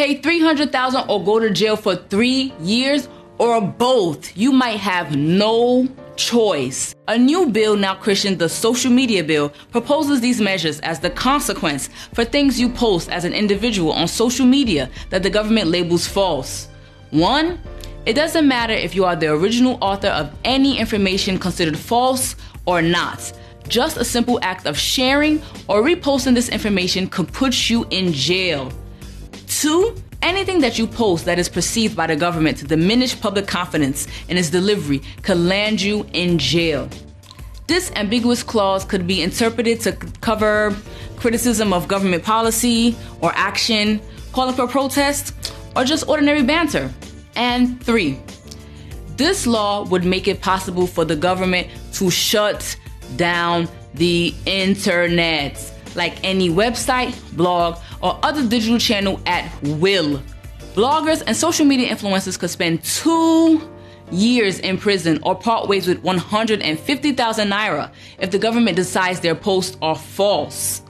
pay $300,000 or go to jail for 3 years, or both. You might have no choice. A new bill, now christened the social media bill, proposes these measures as the consequence for things you post as an individual on social media that the government labels false. 1. It doesn't matter if you are the original author of any information considered false or not. Just a simple act of sharing or reposting this information could put you in jail. 2. Anything that you post that is perceived by the government to diminish public confidence in its delivery could land you in jail. This ambiguous clause could be interpreted to cover criticism of government policy or action, calling for protest, or just ordinary banter. And 3, this law would make it possible for the government to shut down the internet, like any website, blog, or other digital channel at will. Bloggers and social media influencers could spend 2 years in prison or part ways with 150,000 naira if the government decides their posts are false.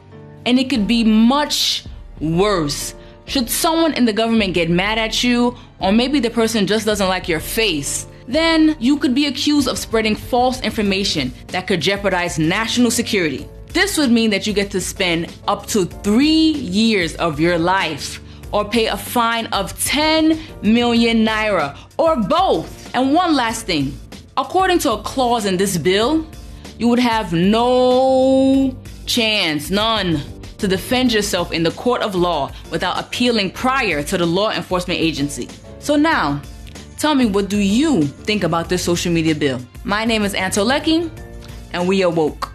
And it could be much worse. Should someone in the government get mad at you, or maybe the person just doesn't like your face, then you could be accused of spreading false information that could jeopardize national security. This would mean that you get to spend up to 3 years of your life or pay a fine of 10 million naira or both. And one last thing, according to a clause in this bill, you would have no chance, none, to defend yourself in the court of law without appealing prior to the law enforcement agency. So now, tell me, what do you think about this social media bill? My name is Antoleki, and we are woke.